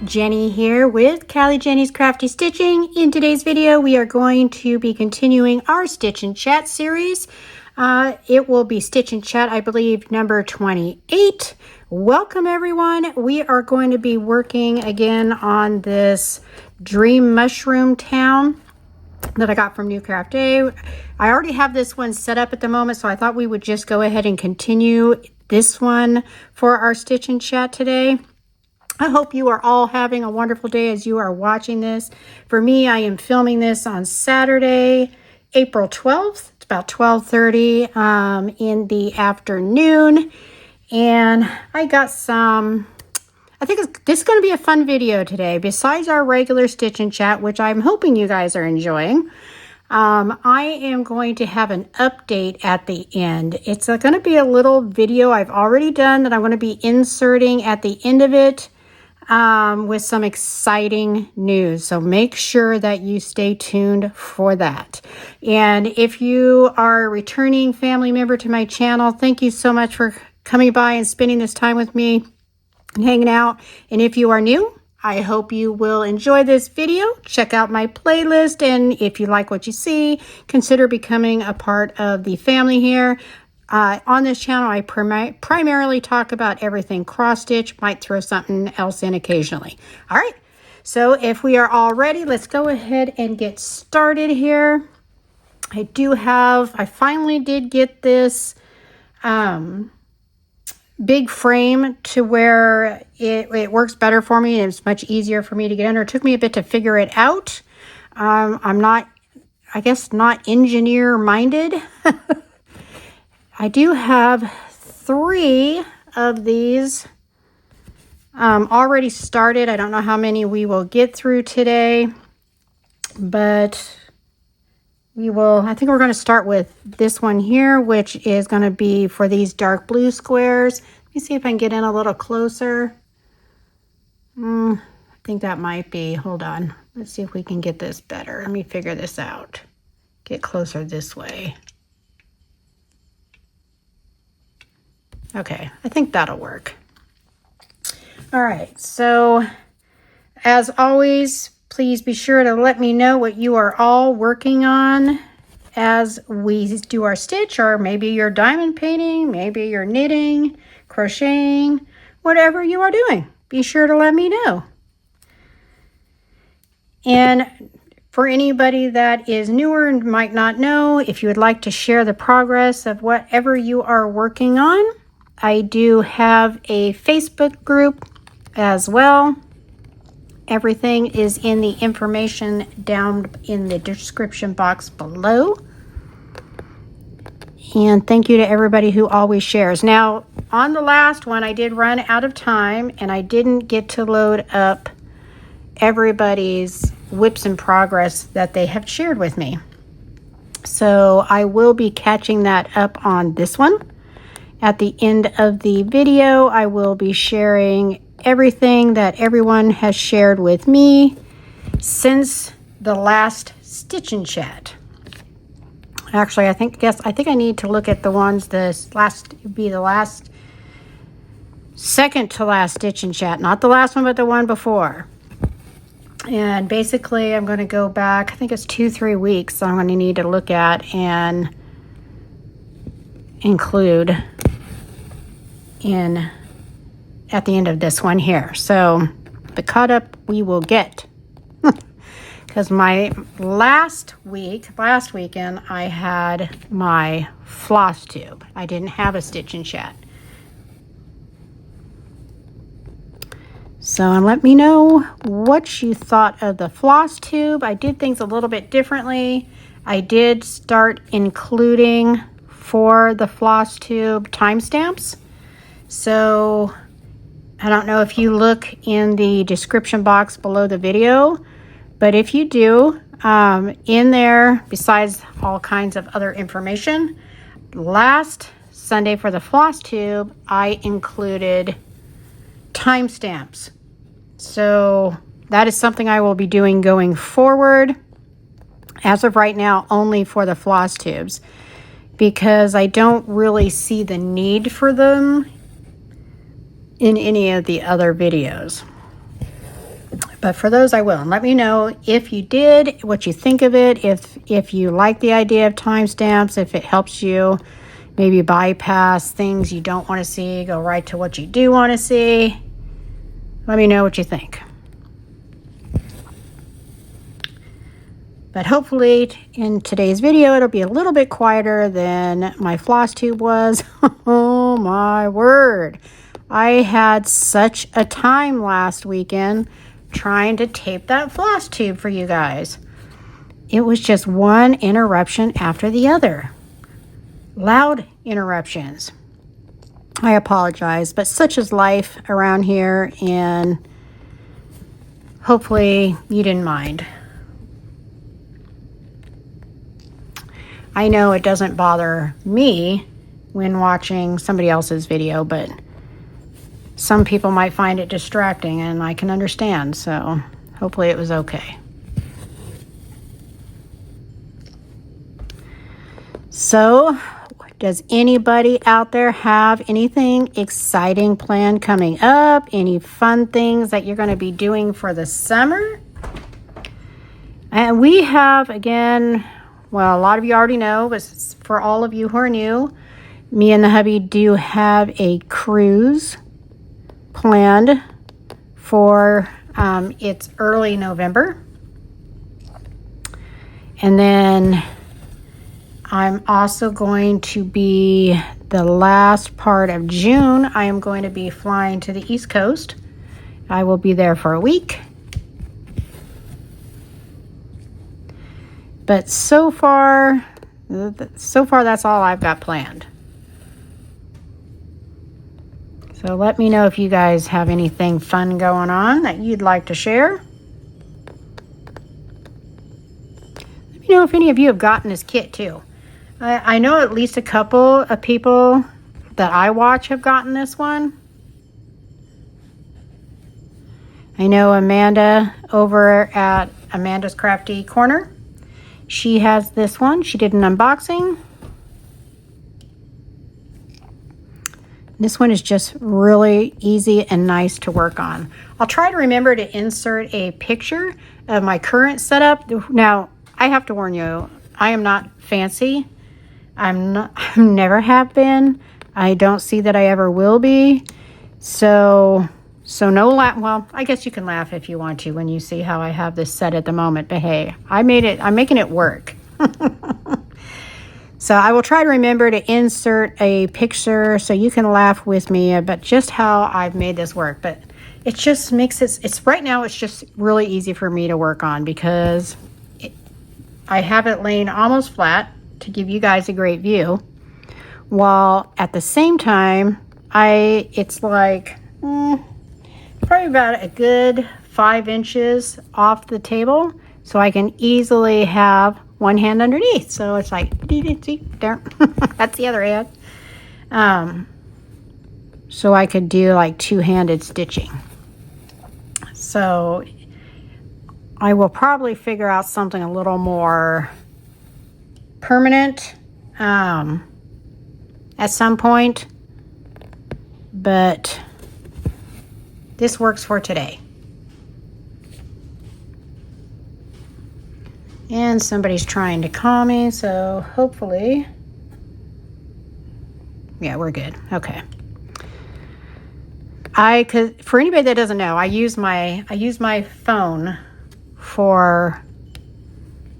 Jenny here with Callie Jenny's Crafty Stitching. In today's video, we are going to be continuing our Stitch and Chat series. It will be Stitch and Chat, I believe, number 28. Welcome, everyone. We are going to be working again on this Dream Mushroom Town that I got from New Craft Day. I already have this one set up at the moment, so I thought we would just go ahead and continue this one for our Stitch and Chat today. I hope you are all having a wonderful day as you are watching this. For me, I am filming this on Saturday, April 12th. It's about 12:30 in the afternoon. And I got some, I think this is going to be a fun video today. Besides our regular Stitch and Chat, which I'm hoping you guys are enjoying, I am going to have an update at the end. It's going to be a little video I've already done that I'm going to be inserting at the end of it. With some exciting news. So make sure that you stay tuned for that. And if you are a returning family member to my channel, thank you so much for coming by and spending this time with me and hanging out. And if you are new, I hope you will enjoy this video. Check out my playlist. And if you like what you see, consider becoming a part of the family here. On this channel, I primarily talk about everything cross-stitch, might throw something else in occasionally. All right, so if we are all ready, let's go ahead and get started here. I finally did get this big frame to where it works better for me. It's much easier for me to get under. It took me a bit to figure it out. I'm not, I guess, not engineer-minded. I do have 3 of these already started. I don't know how many we will get through today, but I think we're going to start with this one here, which is going to be for these dark blue squares. Let me see if I can get in a little closer. I think that might be, hold on. Let's see if we can get this better. Let me figure this out. Get closer this way. Okay, I think that'll work. All right, so as always, please be sure to let me know what you are all working on as we do our stitch, or maybe you're diamond painting, maybe you're knitting, crocheting, whatever you are doing. Be sure to let me know. And for anybody that is newer and might not know, if you would like to share the progress of whatever you are working on, I do have a Facebook group as well. Everything is in the information down in the description box below. And thank you to everybody who always shares. Now, on the last one, I did run out of time and I didn't get to load up everybody's whips in progress that they have shared with me. So I will be catching that up on this one. At the end of the video, I will be sharing everything that everyone has shared with me since the last Stitch and Chat. Actually, I think I need to look at the ones the last second to last Stitch and Chat, not the last one, but the one before. And basically, I'm going to go back. I think it's 2-3 weeks. So I'm going to need to look at and include at the end of this one here. So the cut up we will get, because my last weekend I had my floss tube. I didn't have a Stitch and Chat. So let me know what you thought of the floss tube. I did things a little bit differently. I did start including for the floss tube timestamps. So I don't know if you look in the description box below the video, but if you do, in there, besides all kinds of other information, last Sunday for the floss tube, I included timestamps. So that is something I will be doing going forward. As of right now, only for the floss tubes, because I don't really see the need for them in any of the other videos. But for those, I will. And let me know if you did, what you think of it, if you like the idea of timestamps, if it helps you maybe bypass things you don't want to see, go right to what you do want to see. Let me know what you think. But hopefully in today's video, it'll be a little bit quieter than my floss tube was. Oh my word. I had such a time last weekend trying to tape that floss tube for you guys. It was just one interruption after the other. Loud interruptions. I apologize, but such is life around here, and hopefully you didn't mind. I know it doesn't bother me when watching somebody else's video, but some people might find it distracting, and I can understand, so hopefully it was okay. So, does anybody out there have anything exciting planned coming up? Any fun things that you're going to be doing for the summer? And we have, again, well, a lot of you already know, but for all of you who are new, me and the hubby do have a cruise planned for, it's early November. And then I'm also going to be, the last part of June, I am going to be flying to the East Coast. I will be there for a week. But so far that's all I've got planned. So let me know if you guys have anything fun going on that you'd like to share. Let me know if any of you have gotten this kit too. I know at least a couple of people that I watch have gotten this one. I know Amanda over at Amanda's Crafty Corner. She has this one. She did an unboxing. This one is just really easy and nice to work on. I'll try to remember to insert a picture of my current setup. Now, I have to warn you, I am not fancy. I never have been. I don't see that I ever will be. So no laugh. Well, I guess you can laugh if you want to when you see how I have this set at the moment. But hey, I'm making it work. So I will try to remember to insert a picture so you can laugh with me about just how I've made this work. But it just makes it's right now it's just really easy for me to work on because I have it laying almost flat to give you guys a great view, while at the same time it's like probably about a good 5 inches off the table, so I can easily have one hand underneath. So it's like there. That's the other hand. So I could do like two-handed stitching. So I will probably figure out something a little more permanent at some point, but this works for today. And somebody's trying to call me, so hopefully, yeah, we're good. Okay. For anybody that doesn't know, I use my phone for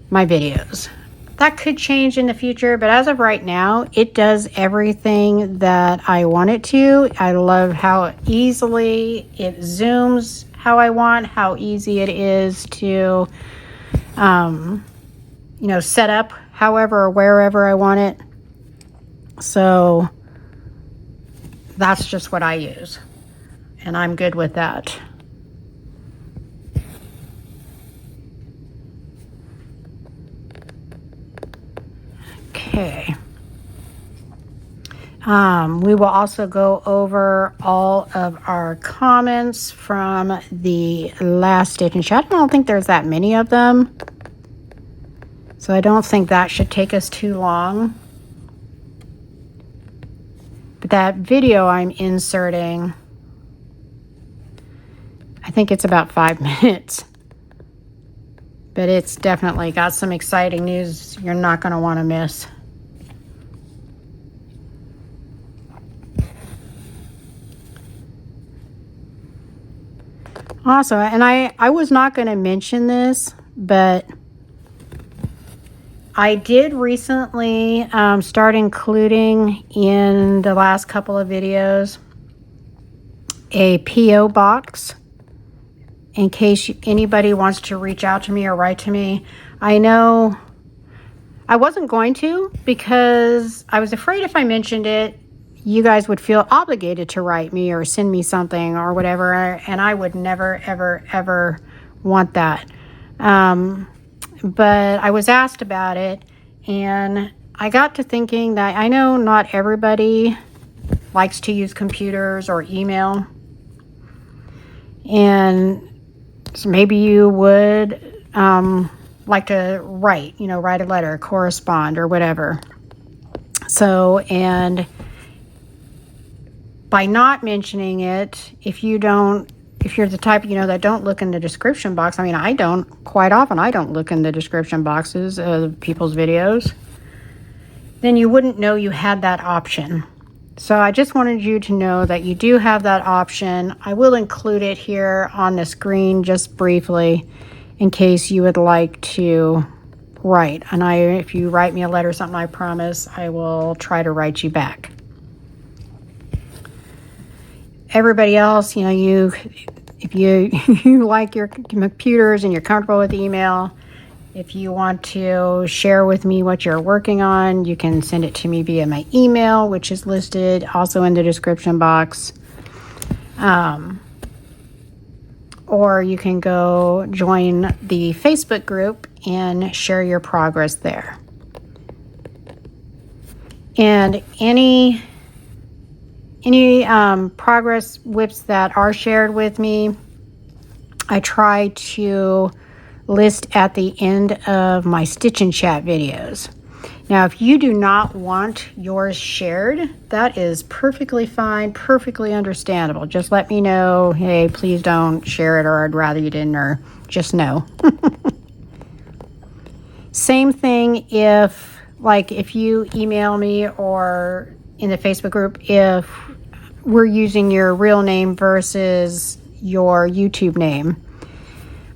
my videos. That could change in the future, but as of right now, it does everything that I want it to. I love how easily it zooms how I want, how easy it is to, set up however or wherever I want it. So that's just what I use, and I'm good with that. Okay. We will also go over all of our comments from the last Stitch and Chat. I don't think there's that many of them, so I don't think that should take us too long. But that video I'm inserting, I think it's about 5 minutes. But it's definitely got some exciting news you're not going to want to miss. Also, and I was not going to mention this, but I did recently start including in the last couple of videos a P.O. box in case anybody wants to reach out to me or write to me. I know I wasn't going to because I was afraid if I mentioned it, you guys would feel obligated to write me or send me something or whatever, and I would never, ever, ever want that. But I was asked about it, and I got to thinking that I know not everybody likes to use computers or email, and so maybe you would like to write a letter, correspond, or whatever. So, and by not mentioning it, if you're the type, that don't look in the description box, I mean, I don't, quite often I don't look in the description boxes of people's videos, then you wouldn't know you had that option. So I just wanted you to know that you do have that option. I will include it here on the screen just briefly in case you would like to write. And if you write me a letter or something, I promise I will try to write you back. Everybody else, if you like your computers and you're comfortable with email, if you want to share with me what you're working on, you can send it to me via my email, which is listed also in the description box. Or you can go join the Facebook group and share your progress there. And any progress whips that are shared with me, I try to list at the end of my Stitch and Chat videos. Now, if you do not want yours shared, that is perfectly fine, perfectly understandable. Just let me know, hey, please don't share it, or I'd rather you didn't, or just no. Same thing if you email me or in the Facebook group, if we're using your real name versus your YouTube name.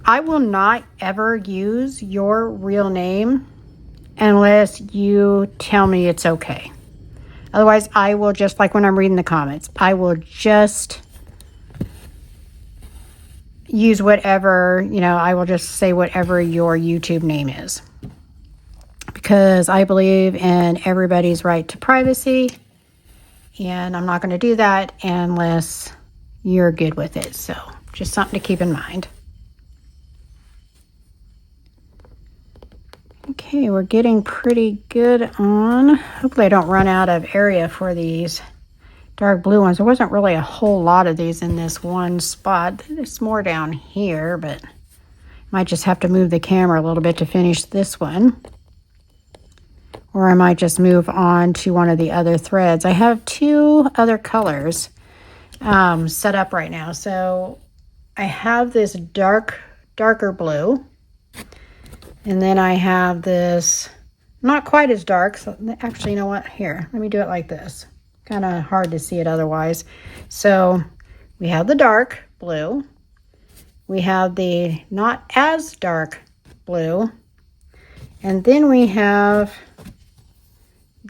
I will not ever use your real name unless you tell me it's okay. Otherwise, I will just, like when I'm reading the comments, I will just use whatever, I will just say whatever your YouTube name is. Because I believe in everybody's right to privacy, and I'm not going to do that unless you're good with it. So, just something to keep in mind. Okay, we're getting pretty good on. Hopefully I don't run out of area for these dark blue ones. There wasn't really a whole lot of these in this one spot. There's more down here, but might just have to move the camera a little bit to finish this one. Or I might just move on to one of the other threads. I have two other colors set up right now. So I have this darker blue. And then I have this, not quite as dark. So actually, you know what? Here, let me do it like this. Kind of hard to see it otherwise. So we have the dark blue. We have the not as dark blue. And then we have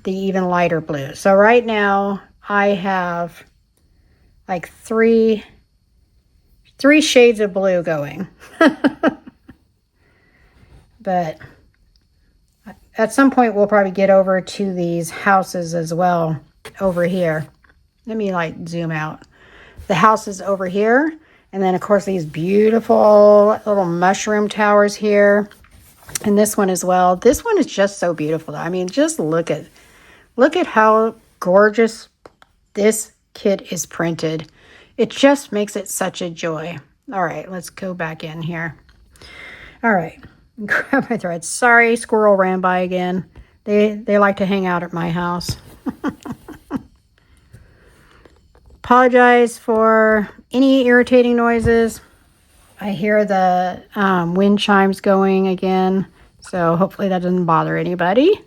the even lighter blue. So right now I have like three shades of blue going. But at some point, we'll probably get over to these houses as well over here. Let me zoom out. The houses over here. And then, of course, these beautiful little mushroom towers here. And this one as well. This one is just so beautiful. I mean, just look at how gorgeous this kit is printed. It just makes it such a joy. All right, let's go back in here. All right. Grab my threads. Sorry, squirrel ran by again. They like to hang out at my house. Apologize for any irritating noises. I hear the wind chimes going again, so hopefully that doesn't bother anybody.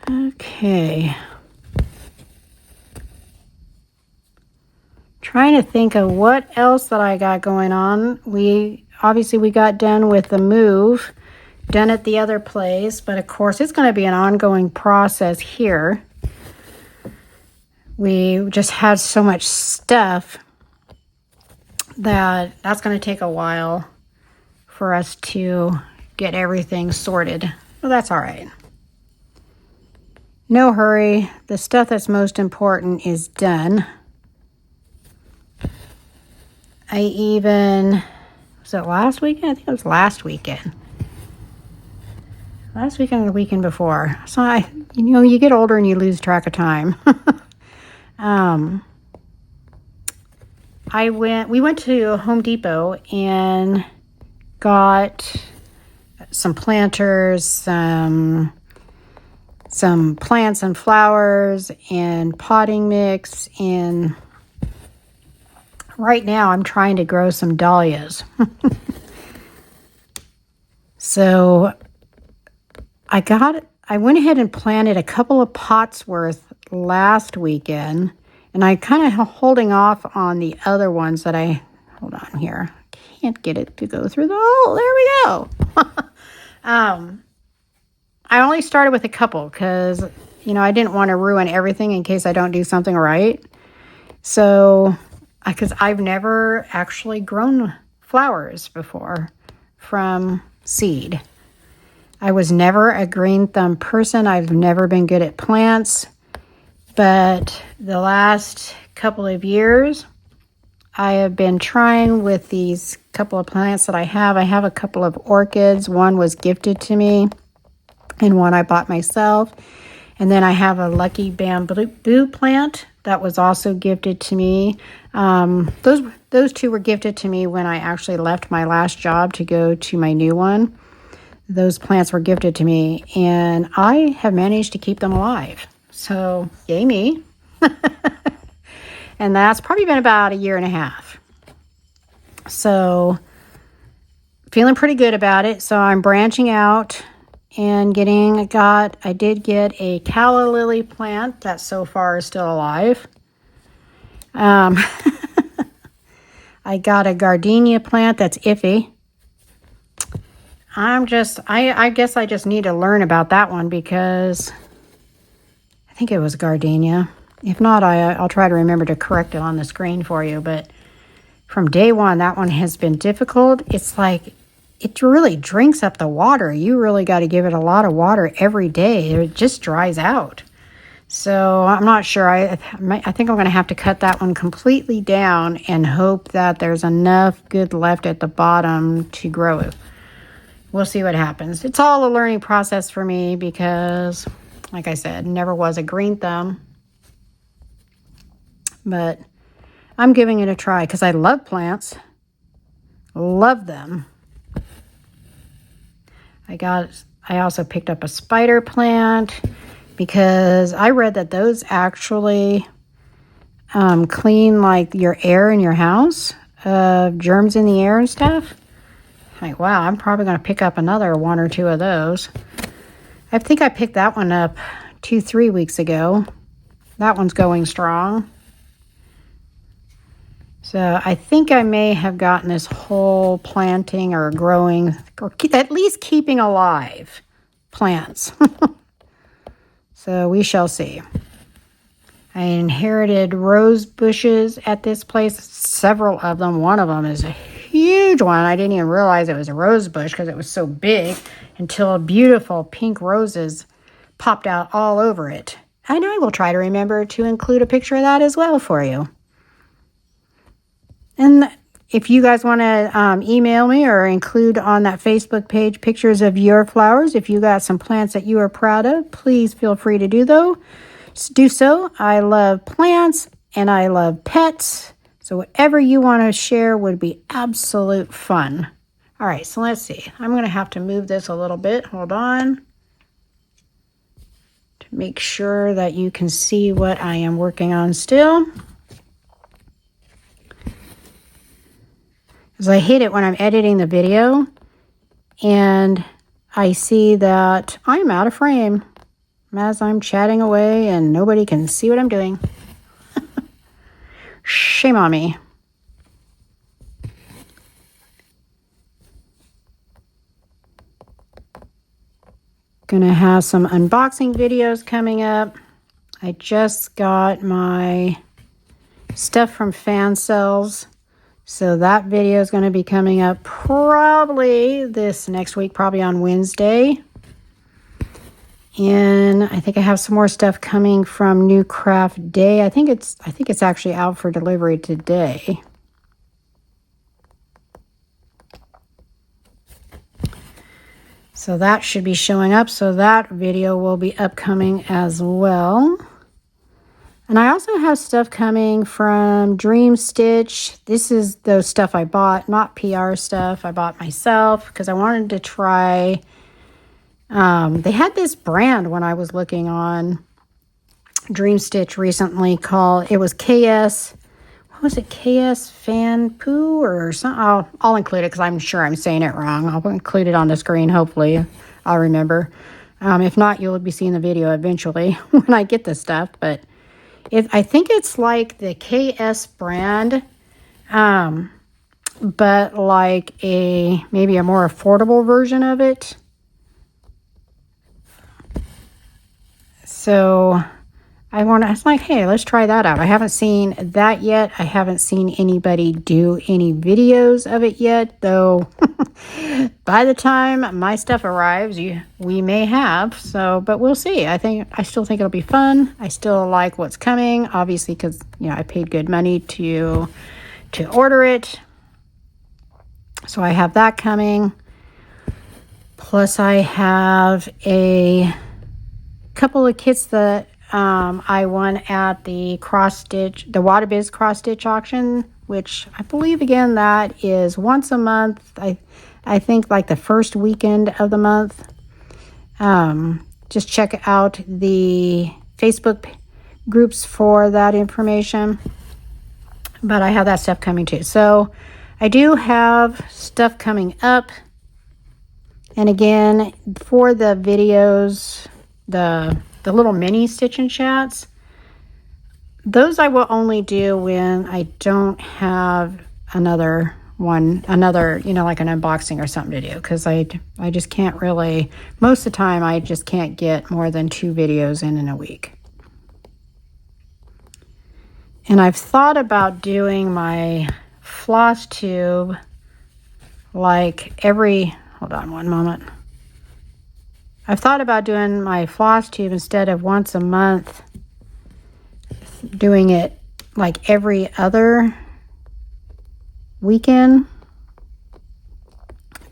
Okay. Trying to think of what else that I got going on. Obviously we got done with the move, done at the other place, but of course it's going to be an ongoing process here. We just had so much stuff that's going to take a while for us to get everything sorted. Well, that's all right. No hurry. The stuff that's most important is done. Was it last weekend? I think it was last weekend. Last weekend or the weekend before. So you get older and you lose track of time. We went to Home Depot and got some planters, some plants and flowers and potting mix, and right now I'm trying to grow some dahlias. So I went ahead and planted a couple of pots worth last weekend, and I kind of holding off on the other ones that hold on here. Can't get it to go through the hole. There we go. I only started with a couple because, I didn't want to ruin everything in case I don't do something right. So, because I've never actually grown flowers before from seed. I was never a green thumb person. I've never been good at plants. But the last couple of years, I have been trying with these couple of plants that I have. I have a couple of orchids. One was gifted to me and one I bought myself. And then I have a lucky bamboo plant that was also gifted to me. Those two were gifted to me when I actually left my last job to go to my new one. Those plants were gifted to me, and I have managed to keep them alive. So, yay me. And that's probably been about a year and a half. So, feeling pretty good about it. So, I'm branching out and I did get a calla lily plant that so far is still alive. I got a gardenia plant that's iffy. I guess I just need to learn about that one because I think it was gardenia. If not, I'll try to remember to correct it on the screen for you. But from day one, that one has been difficult. It's like it really drinks up the water. You really got to give it a lot of water every day. It just dries out. So I'm not sure. I think I'm going to have to cut that one completely down and hope that there's enough good left at the bottom to grow it. We'll see what happens. It's all a learning process for me because, like I said, never was a green thumb. But I'm giving it a try because I love plants. Love them. I also picked up a spider plant because I read that those actually clean like your air in your house, germs in the air and stuff. Like, wow, I'm probably going to pick up another one or two of those. I think I picked that one up 2-3 weeks ago. That one's going strong. So I think I may have gotten this whole planting or growing, or at least keeping alive plants. So we shall see. I inherited rose bushes at this place, several of them. One of them is a huge one. I didn't even realize it was a rose bush because it was so big until beautiful pink roses popped out all over it. And I will try to remember to include a picture of that as well for you. And if you guys want to email me or include on that Facebook page pictures of your flowers, if you got some plants that you are proud of, please feel free to do so. I love plants and I love pets. So whatever you want to share would be absolute fun. All right, so let's see. I'm going to have to move this a little bit. Hold on. To make sure that you can see what I am working on still. Because I hate it when I'm editing the video and I see that I'm out of frame as I'm chatting away and nobody can see what I'm doing. Shame on me. Gonna have some unboxing videos coming up. I just got my stuff from Fan Cells, so that video is going to be coming up probably this next week, probably on Wednesday. And I think I have some more stuff coming from New Craft Day. I think it's actually out for delivery today. So that should be showing up. So that video will be upcoming as well. And I also have stuff coming from Dream Stitch. This is those stuff I bought, not PR stuff. I bought myself because I wanted to try. They had this brand when I was looking on Dream Stitch recently called, it was KS. What was it? KS Fan Poo or something? I'll include it because I'm sure I'm saying it wrong. I'll include it on the screen. Hopefully I'll remember. If not, you'll be seeing the video eventually when I get this stuff. But I think it's like the KS brand, but like maybe a more affordable version of it. So I was like, hey, let's try that out. I haven't seen that yet. I haven't seen anybody do any videos of it yet, though. By the time my stuff arrives, we may have. So, but we'll see. I still think it'll be fun. I still like what's coming, obviously, because I paid good money to order it. So I have that coming. Plus, I have a couple of kits that I won at the Waterbiz cross stitch auction, which I believe again that is once a month. I think like the first weekend of the month. Just check out the Facebook groups for that information. But I have that stuff coming too. So I do have stuff coming up. And again, for the videos, the little mini stitch and chats, those I will only do when I don't have another like an unboxing or something to do, because I just can't really, most of the time I just can't get more than 2 videos in a week. And I've thought about doing my floss tube like hold on one moment. I've thought about doing my floss tube instead of once a month, doing it like every other weekend.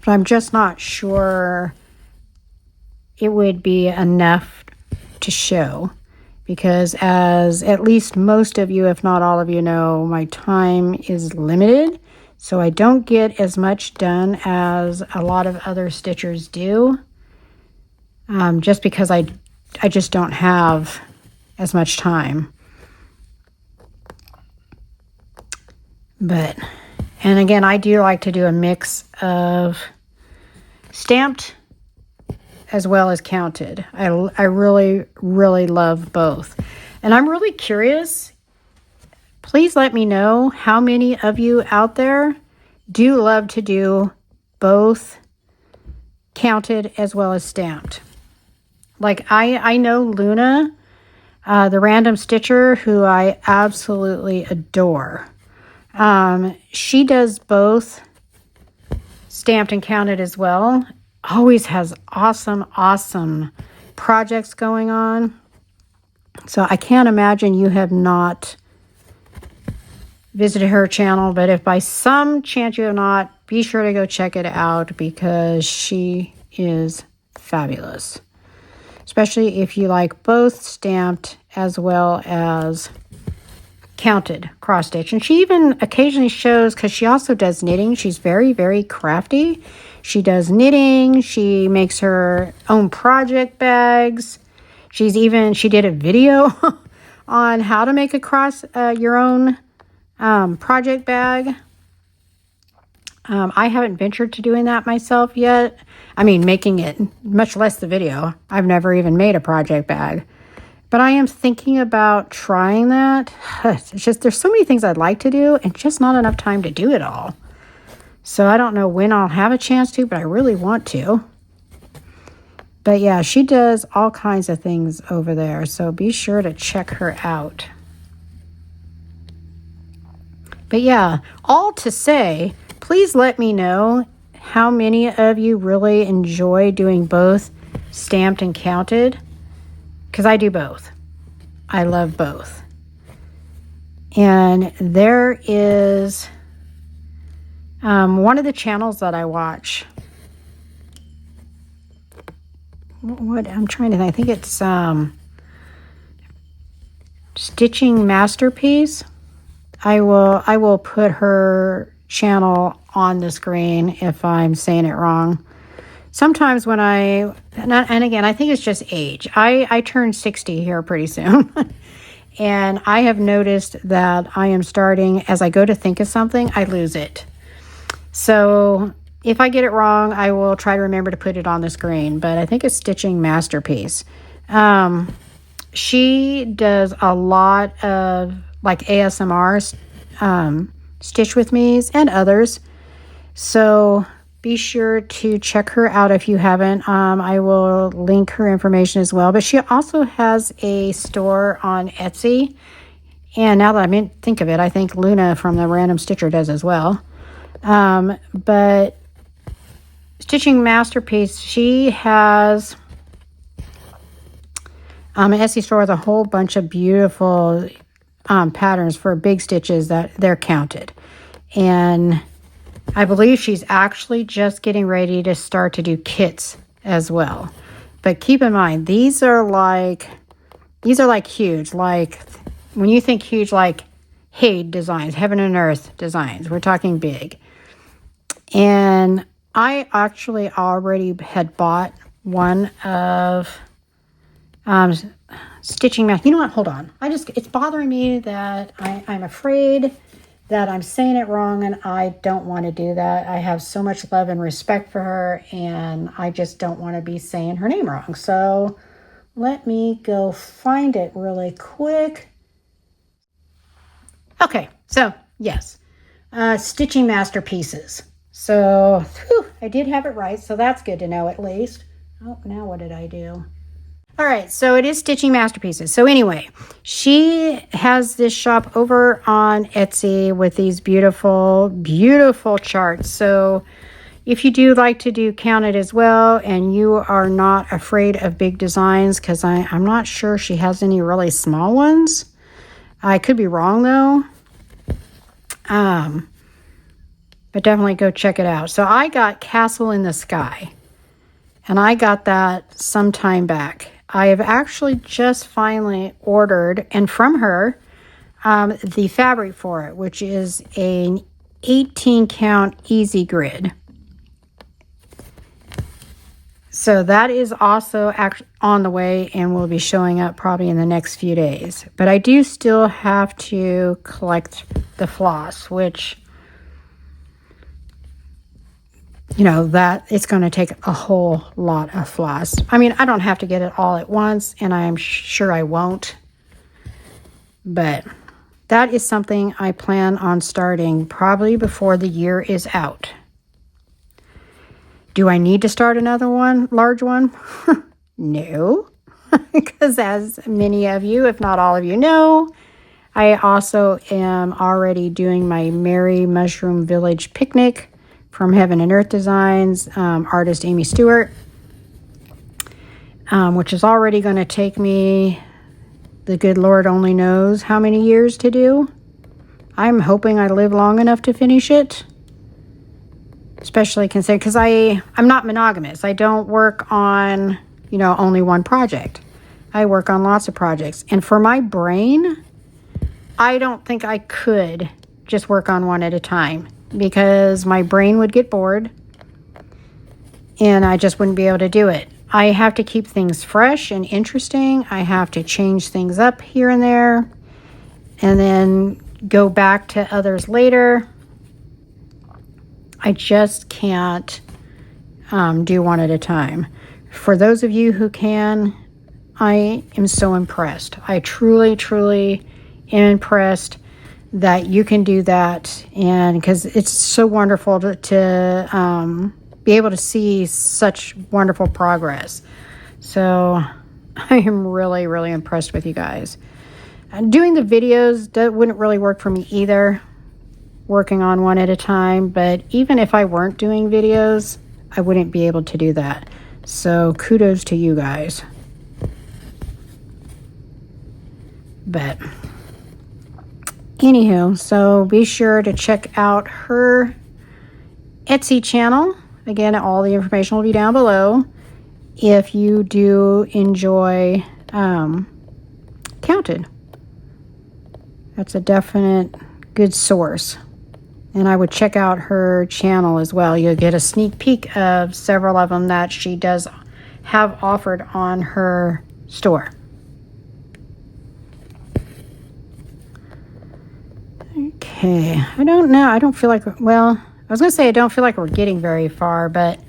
But I'm just not sure it would be enough to show, because as at least most of you, if not all of you know, my time is limited. So I don't get as much done as a lot of other stitchers do. Just because I just don't have as much time. And again, I do like to do a mix of stamped as well as counted. I really, really love both. And I'm really curious. Please let me know how many of you out there do love to do both counted as well as stamped. Like I know Luna, the random stitcher, who I absolutely adore. She does both stamped and counted as well. Always has awesome projects going on. So I can't imagine you have not visited her channel, but if by some chance you have not, be sure to go check it out, because she is fabulous. Especially if you like both stamped as well as counted cross stitch. And she even occasionally shows, because she also does knitting. She's very, very crafty. She does knitting. She makes her own project bags. She did a video on how to make your own project bag. I haven't ventured to doing that myself yet. I mean, making it, much less the video. I've never even made a project bag. But I am thinking about trying that. It's just, there's so many things I'd like to do and just not enough time to do it all. So I don't know when I'll have a chance to, but I really want to. But yeah, she does all kinds of things over there. So be sure to check her out. But yeah, all to say, please let me know how many of you really enjoy doing both stamped and counted. Because I do both. I love both. And there is one of the channels that I watch. What I'm trying to think. I think it's Stitching Masterpiece. I will put her channel on the screen if I'm saying it wrong. Sometimes when and again, I think it's just age. I turn 60 here pretty soon. And I have noticed that I am starting, as I go to think of something, I lose it. So if I get it wrong, I will try to remember to put it on the screen. But I think it's Stitching Masterpiece. She does a lot of like ASMR, Stitch With Me's and others. So be sure to check her out if you haven't. I will link her information as well. But she also has a store on Etsy. And now that I think of it, I think Luna from the Random Stitcher does as well. But Stitching Masterpiece, she has an Etsy store with a whole bunch of beautiful patterns for big stitches that they're counted. And I believe she's actually just getting ready to start to do kits as well. But keep in mind, these are like huge. Like when you think huge, like Hade designs, Heaven and Earth designs, we're talking big. And I actually already had bought one of Stitching Math. You know what? Hold on. It's bothering me that I'm afraid that I'm saying it wrong, and I don't want to do that. I have so much love and respect for her, and I just don't want to be saying her name wrong. So let me go find it really quick. Okay, so yes, Stitching Masterpieces. So I did have it right, so that's good to know at least. Oh, now what did I do? All right, so it is Stitching Masterpieces. So anyway, she has this shop over on Etsy with these beautiful, beautiful charts. So if you do like to do counted as well, and you are not afraid of big designs, because I'm not sure she has any really small ones. I could be wrong though. But definitely go check it out. So I got Castle in the Sky, and I got that some time back. I have actually just finally ordered, and from her, the fabric for it, which is an 18 count easy grid. So that is also on the way and will be showing up probably in the next few days. But I do still have to collect the floss, which, you know, that it's going to take a whole lot of floss. I mean, I don't have to get it all at once, and I'm sure I won't. But that is something I plan on starting probably before the year is out. Do I need to start another one, large one? No, because as many of you, if not all of you know, I also am already doing my Merry Mushroom Village Picnic from Heaven and Earth Designs, artist Amy Stewart, which is already going to take me, the good Lord only knows how many years to do. I'm hoping I live long enough to finish it, especially considering, because I'm not monogamous. I don't work on, only one project. I work on lots of projects. And for my brain, I don't think I could just work on one at a time, because my brain would get bored and I just wouldn't be able to do it. I have to keep things fresh and interesting. I have to change things up here and there and then go back to others later. I just can't do one at a time. For those of you who can, I am so impressed. I truly, truly am impressed that you can do that, and because it's so wonderful to be able to see such wonderful progress. So I am really, really impressed with you guys. Doing the videos, that wouldn't really work for me either, working on one at a time, but even if I weren't doing videos, I wouldn't be able to do that. So kudos to you guys. But anywho, so be sure to check out her Etsy channel. Again, all the information will be down below. If you do enjoy Counted, that's a definite good source. And I would check out her channel as well. You'll get a sneak peek of several of them that she does have offered on her store. Okay, I don't know. I don't feel like, well, I was going to say I don't feel like we're getting very far, but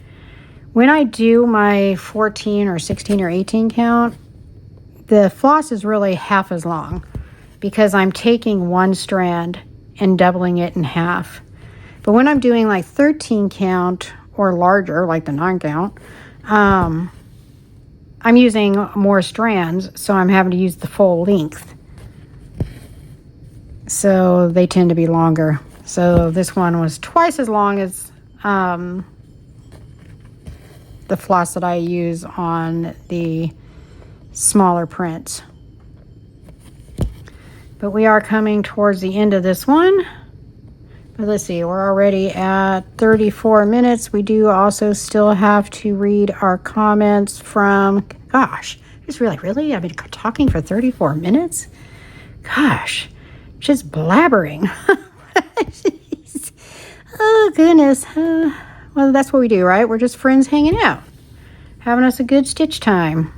when I do my 14 or 16 or 18 count, the floss is really half as long because I'm taking one strand and doubling it in half. But when I'm doing like 13 count or larger, like the 9 count, I'm using more strands, so I'm having to use the full length. So they tend to be longer. So this one was twice as long as the floss that I use on the smaller prints. But we are coming towards the end of this one. But let's see, we're already at 34 minutes. We do also still have to read our comments from, gosh, I just realized, really? I've been talking for 34 minutes? Gosh, just blabbering. Oh, goodness. Well, that's what we do, right? We're just friends hanging out, having us a good stitch time.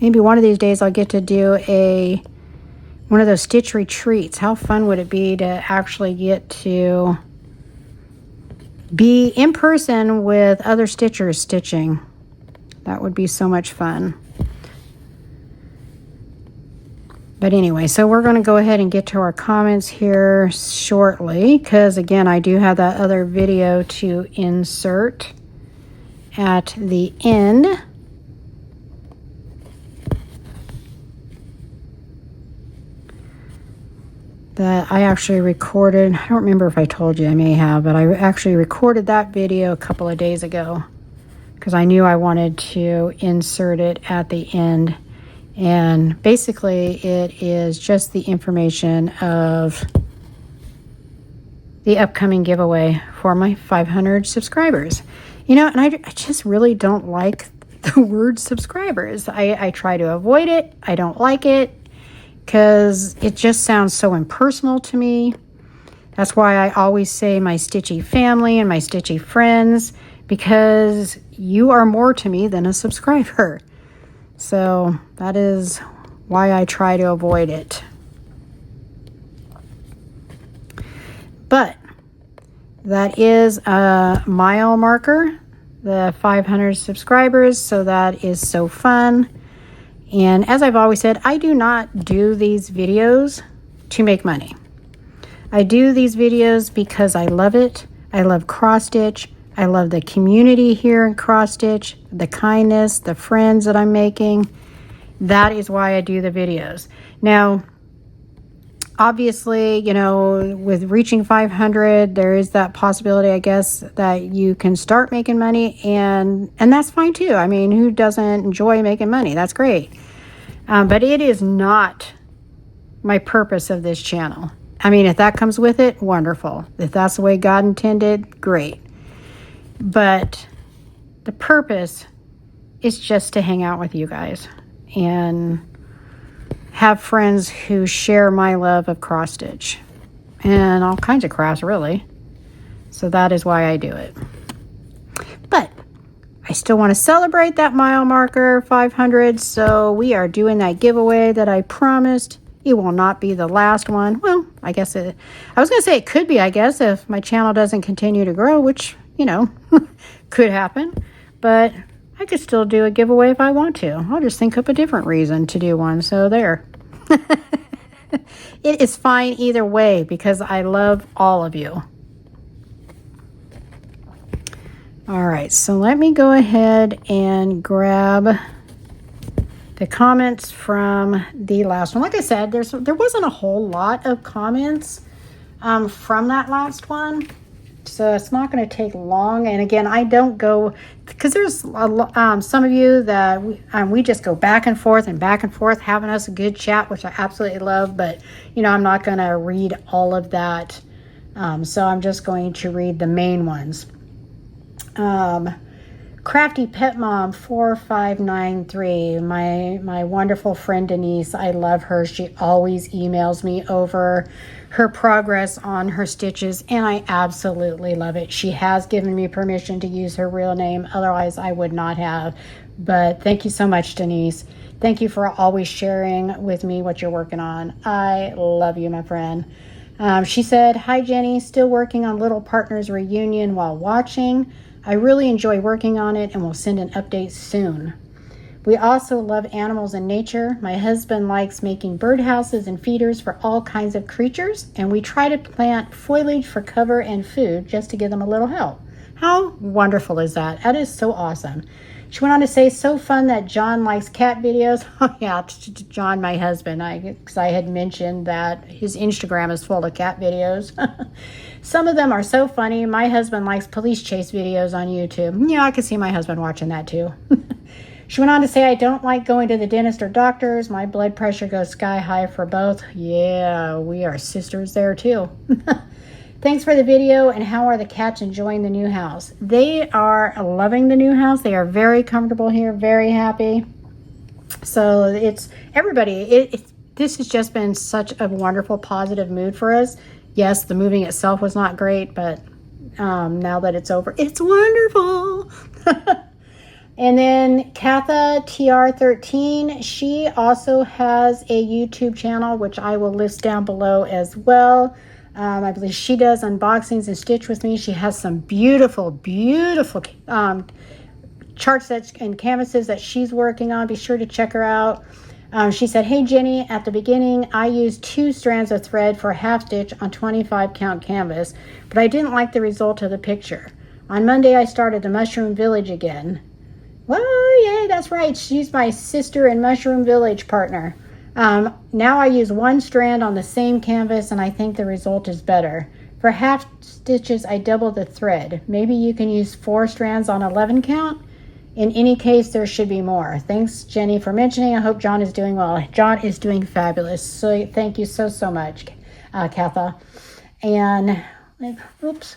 Maybe one of these days I'll get to do one of those stitch retreats. How fun would it be to actually get to be in person with other stitchers stitching? That would be so much fun. But anyway, so we're going to go ahead and get to our comments here shortly, because again, I do have that other video to insert at the end. That I actually recorded. I don't remember if I told you, I may have, but I actually recorded that video a couple of days ago because I knew I wanted to insert it at the end. And basically it is just the information of the upcoming giveaway for my 500 subscribers. You know, and I just really don't like the word subscribers. I try to avoid it. I don't like it because it just sounds so impersonal to me. That's why I always say my stitchy family and my stitchy friends, because you are more to me than a subscriber. So that is why I try to avoid it. But that is a mile marker, the 500 subscribers, so that is so fun. And as I've always said, I do not do these videos to make money. I do these videos because I love it. I love cross stitch. I love the community here in cross stitch, the kindness, the friends that I'm making. That is why I do the videos. Now, obviously, you know, with reaching 500, there is that possibility, I guess, that you can start making money, and that's fine too. I mean, who doesn't enjoy making money? That's great. But it is not my purpose of this channel. I mean, if that comes with it, wonderful. If that's the way God intended, great. But the purpose is just to hang out with you guys and have friends who share my love of cross stitch and all kinds of crafts, really. So that is why I do it. But I still want to celebrate that mile marker, 500. So we are doing that giveaway that I promised. It will not be the last one. Well, I guess I was going to say it could be, I guess, if my channel doesn't continue to grow, which, could happen. But I could still do a giveaway if I want to. I'll just think up a different reason to do one. So there. It is fine either way because I love all of you. All right, so let me go ahead and grab the comments from the last one. Like I said, there wasn't a whole lot of comments from that last one, so it's not going to take long. And again, I don't go, because there's some of you that we just go back and forth, having us a good chat, which I absolutely love. But I'm not going to read all of that, so I'm just going to read the main ones. Crafty Pet Mom 4593, my wonderful friend Denise, I love her. She always emails me over her progress on her stitches, and I absolutely love it. She has given me permission to use her real name, otherwise I would not have. But thank you so much, Denise. Thank you for always sharing with me what you're working on. I love you, my friend. She said, "Hi Jenny, still working on Little Partners Reunion while watching. I really enjoy working on it and will send an update soon. We also love animals and nature. My husband likes making birdhouses and feeders for all kinds of creatures, and we try to plant foliage for cover and food just to give them a little help." How wonderful is that? That is so awesome. She went on to say, "So fun that John likes cat videos." Oh yeah, John, my husband, because I had mentioned that his Instagram is full of cat videos. Some of them are so funny. My husband likes police chase videos on YouTube. Yeah, I can see my husband watching that too. She went on to say, "I don't like going to the dentist or doctors. My blood pressure goes sky high for both." Yeah, we are sisters there too. "Thanks for the video, and how are the cats enjoying the new house?" They are loving the new house. They are very comfortable here, very happy. So it's everybody. This has just been such a wonderful, positive mood for us. Yes, the moving itself was not great, but now that it's over, it's wonderful. And then Katha TR13, she also has a YouTube channel, which I will list down below as well. I believe she does unboxings and stitch with me. She has some beautiful, beautiful charts and canvases that she's working on. Be sure to check her out. She said, "Hey Jenny, at the beginning I used 2 strands of thread for a half stitch on 25 count canvas, but I didn't like the result of the picture. On Monday I started the Mushroom Village again." Well, yeah, that's right. She's my sister and Mushroom Village partner. "Now I use 1 strand on the same canvas and I think the result is better. For half stitches I double the thread. Maybe you can use 4 strands on 11 count? In any case, there should be more. Thanks, Jenny, for mentioning. I hope John is doing well." John is doing fabulous. So thank you so, so much, Katha. And, oops.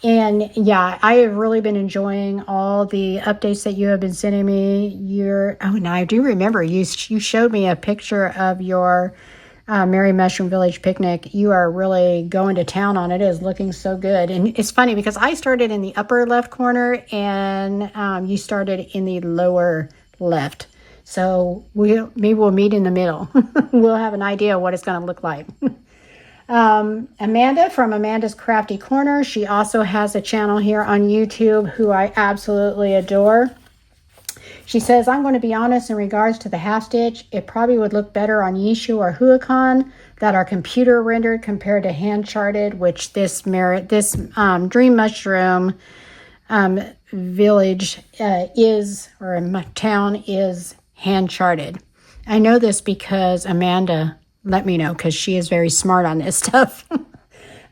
And yeah, I have really been enjoying all the updates that you have been sending me. Now I do remember you showed me a picture of your Merry Mushroom Village picnic. You are really going to town on it. It is looking so good. And it's funny because I started in the upper left corner and you started in the lower left. So maybe we'll meet in the middle. We'll have an idea what it's going to look like. Amanda from Amanda's Crafty Corner. She also has a channel here on YouTube who I absolutely adore. She says, "I'm going to be honest in regards to the half stitch. It probably would look better on Yishu or Huacon that are computer rendered compared to hand charted, which this Dream Mushroom Village town is hand charted." I know this because Amanda let me know, because she is very smart on this stuff.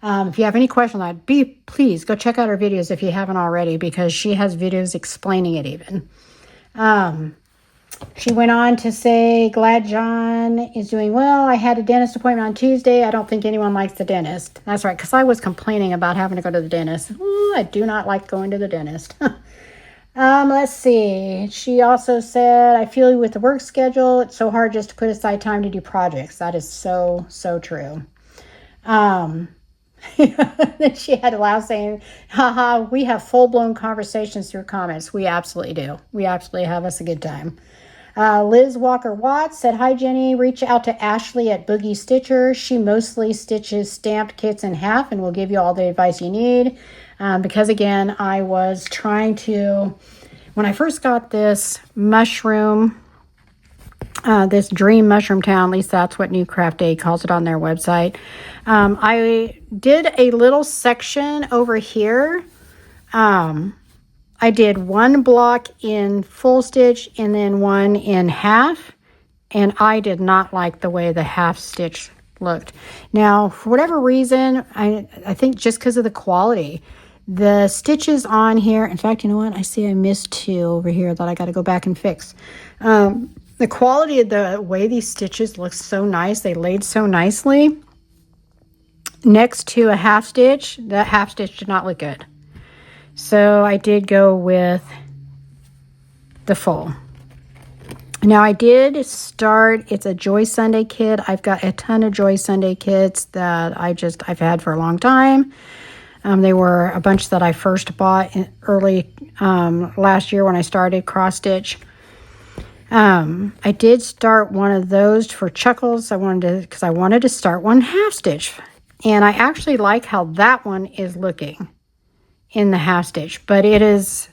If you have any questions on that, please go check out her videos if you haven't already, because she has videos explaining it even. She went on to say, "Glad John is doing well. I had a dentist appointment on Tuesday. I don't think anyone likes the dentist." That's right, because I was complaining about having to go to the dentist. Ooh, I do not like going to the dentist. Let's see. She also said, "I feel you with the work schedule. It's so hard just to put aside time to do projects." That is so, so true. Then she had to laugh saying, "Haha, we have full-blown conversations through comments." We absolutely do. We absolutely have us a good time. Liz Walker Watts said, "Hi Jenny, reach out to Ashley at Boogie Stitcher. She mostly stitches stamped kits in half and will give you all the advice you need." Because again, I was trying to, when I first got this mushroom, this dream mushroom town, at least that's what New Craft Day calls it on their website. I did a little section over here. I did one block in full stitch and then one in half, and I did not like the way the half stitch looked. Now, for whatever reason, I think just because of the quality, the stitches on here, in fact, you know what? I see I missed two over here that I got to go back and fix. The quality of the way these stitches look so nice. They laid so nicely next to a half stitch. That half stitch did not look good. So I did go with the full. Now I did start, it's a Joy Sunday kit. I've got a ton of Joy Sunday kits that I've had for a long time. They were a bunch that I first bought in early last year when I started cross stitch. I did start one of those for Chuckles. Because I wanted to start one half stitch. And I actually like how that one is looking in the half stitch. But it is,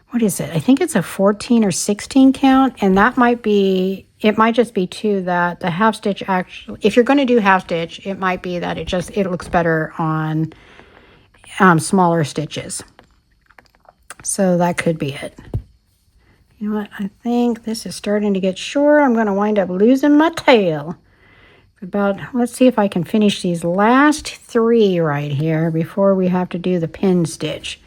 what is it? I think it's a 14 or 16 count. And that might be, it might just be too that the half stitch actually, if you're going to do half stitch, it might be that it looks better on smaller stitches. So that could be it. You know what? I think this is starting to get short. I'm going to wind up losing my tail. Let's see if I can finish these last three right here before we have to do the pin stitch.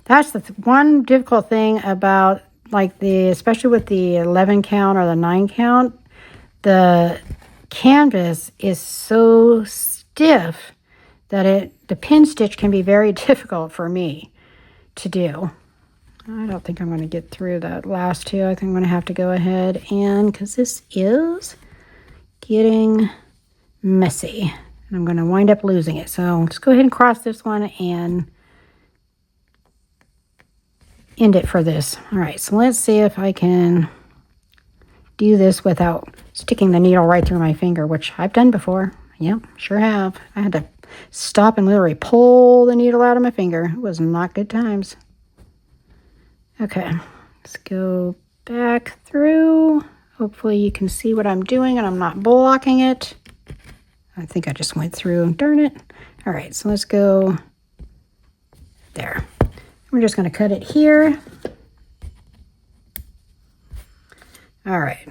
That's the one difficult thing about, like, especially with the 11 count or the 9 count, the canvas is so stiff that the pin stitch can be very difficult for me to do. I don't think I'm going to get through that last two. I think I'm going to have to go ahead and, because this is getting messy, and I'm going to wind up losing it. So let's go ahead and cross this one and end it for this. All right, so let's see if I can do this without sticking the needle right through my finger, which I've done before. Yep, sure have. I had to stop and literally pull the needle out of my finger. It was not good times. Okay, let's go back through. Hopefully you can see what I'm doing and I'm not blocking it. I think I just went through, darn it. All right, so let's go there. We're just going to cut it here. All right.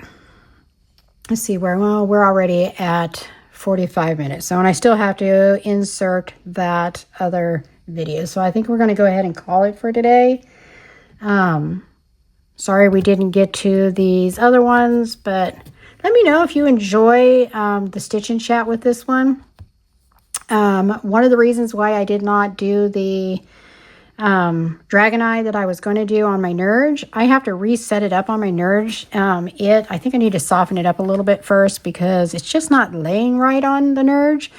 Let's see we're already at 45 minutes. So, and I still have to insert that other video. So I think we're going to go ahead and call it for today. Sorry we didn't get to these other ones, but let me know if you enjoy the stitch and chat with this one. One of the reasons why I did not do the Dragon Eye that I was going to do on my Nerge, I have to reset it up on my Nerge. I think I need to soften it up a little bit first because it's just not laying right on the Nerge.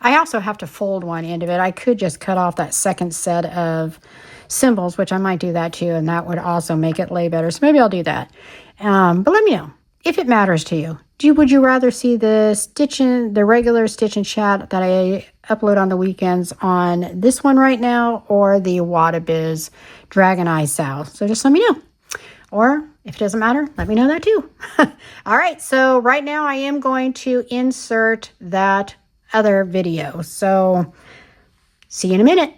I also have to fold one end of it. I could just cut off that second set of symbols, which I might do that too, and that would also make it lay better. So maybe I'll do that. But let me know if it matters to you. Would you rather see the regular stitch and chat that I upload on the weekends on this one right now, or the Wadabiz Dragon Eye South? So just let me know. Or if it doesn't matter, let me know that too. All right, so right now I am going to insert that other video. So see you in a minute.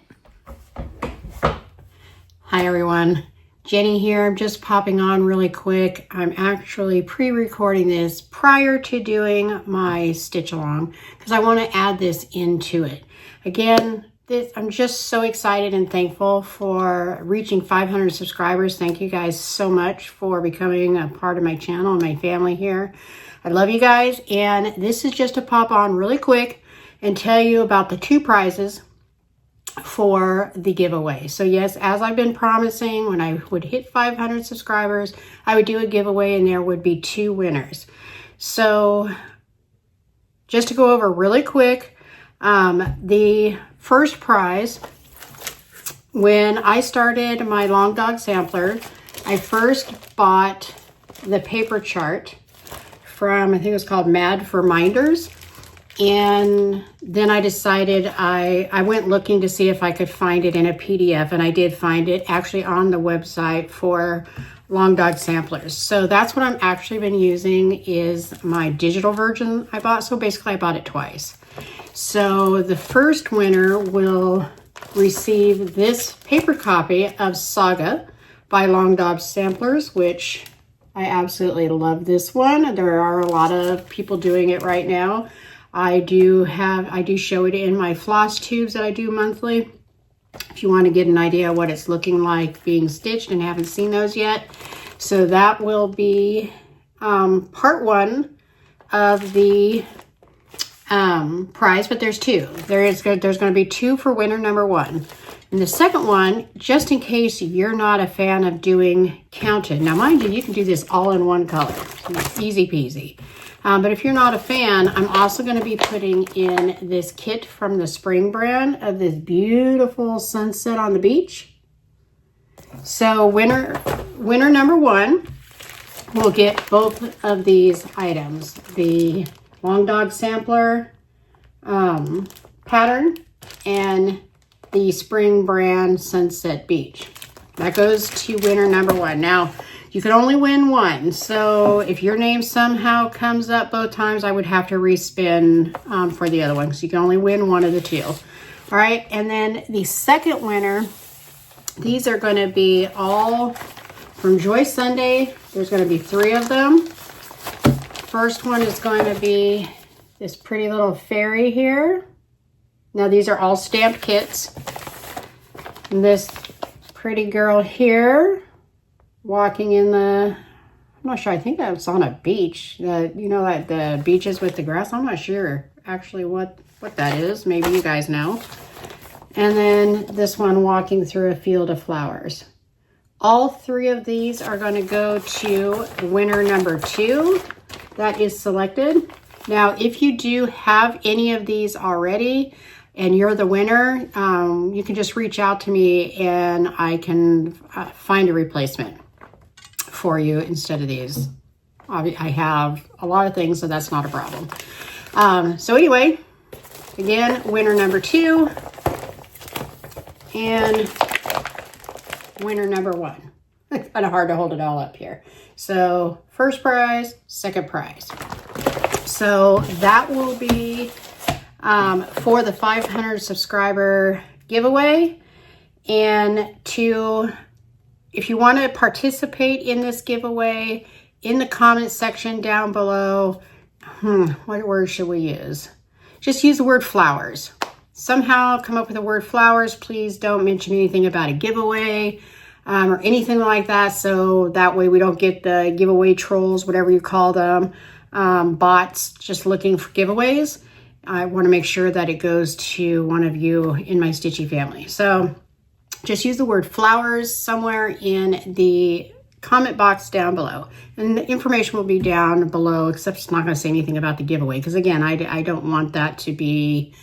Hi everyone, Jenny here. I'm just popping on really quick. I'm actually pre-recording this prior to doing my stitch along because I want to add this into it. Again, I'm just so excited and thankful for reaching 500 subscribers. Thank you guys so much for becoming a part of my channel and my family here. I love you guys, and this is just to pop on really quick and tell you about the two prizes for the giveaway. So yes, as I've been promising, when I would hit 500 subscribers, I would do a giveaway and there would be two winners. So just to go over really quick, the first prize, when I started my Long Dog Sampler, I first bought the paper chart from, I think it was called Mad for Minders. And then I decided I went looking to see if I could find it in a PDF, and I did find it actually on the website for Long Dog Samplers. So that's what I'm actually been using is my digital version I bought. So basically I bought it twice. So the first winner will receive this paper copy of Saga by Long Dog Samplers, which I absolutely love this one. There are a lot of people doing it right now. I do show it in my floss tubes that I do monthly. If you want to get an idea of what it's looking like being stitched and haven't seen those yet. So that will be part one of the prize, but there's two. There's going to be two for winner number one. And the second one, just in case you're not a fan of doing counted. Now, mind you can do this all in one color. It's easy peasy. But if you're not a fan, I'm also going to be putting in this kit from the Spring brand of this beautiful sunset on the beach. So winner number one will get both of these items. The Long Dog Sampler pattern and the Spring brand Sunset Beach. That goes to winner number one. Now, you can only win one. So if your name somehow comes up both times, I would have to respin for the other one because you can only win one of the two. All right, and then the second winner, these are going to be all from Joy Sunday. There's going to be 3 of them. First one is going to be this pretty little fairy here. Now these are all stamped kits. And this pretty girl here walking in the, I'm not sure, I think that's on a beach. You know, like the beaches with the grass. I'm not sure actually what that is. Maybe you guys know. And then this one walking through a field of flowers. All 3 of these are going to go to winner number 2 that is selected. Now, if you do have any of these already and you're the winner, you can just reach out to me and I can find a replacement for you instead of these. I have a lot of things, so that's not a problem. So anyway, again, winner number 2 and winner number 1. It's kind of hard to hold it all up here. So first prize, second prize. So that will be for the 500 subscriber giveaway. And if you want to participate in this giveaway, in the comment section down below, what word should we use? Just use the word flowers. Somehow come up with the word flowers. Please don't mention anything about a giveaway or anything like that. So that way we don't get the giveaway trolls, whatever you call them, bots just looking for giveaways. I want to make sure that it goes to one of you in my Stitchy family. So just use the word flowers somewhere in the comment box down below. And the information will be down below, except it's not going to say anything about the giveaway. Because again, I don't want that to be,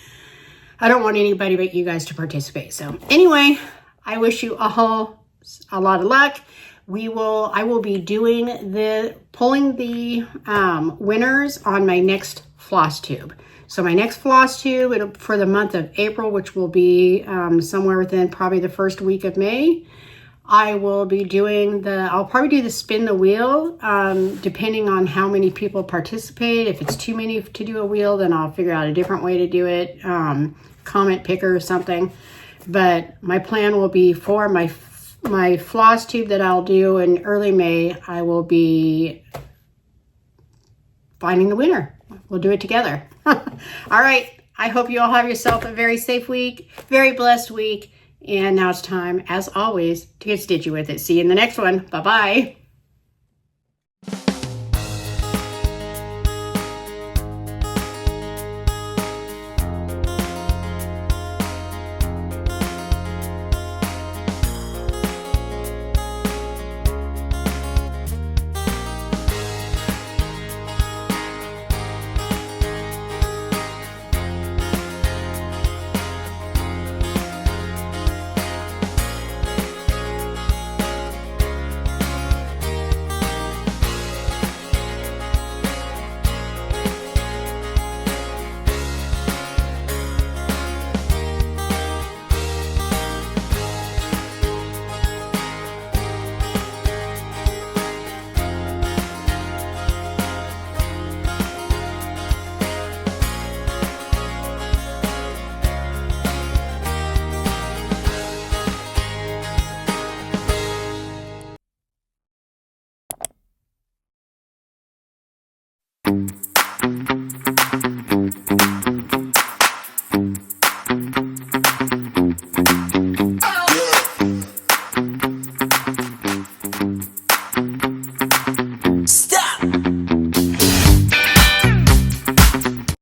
I don't want anybody but you guys to participate. So anyway, I wish you all a lot of luck. I will be pulling the winners on my next floss tube. So my next floss tube for the month of April, which will be somewhere within probably the first week of May, I will be doing I'll probably do the spin the wheel, depending on how many people participate. If it's too many to do a wheel, then I'll figure out a different way to do it, comment picker or something. But my plan will be for my floss tube that I'll do in early May, I will be finding the winner. We'll do it together. All right. I hope you all have yourself a very safe week, very blessed week. And now it's time, as always, to get stitchy with it. See you in the next one. Bye-bye.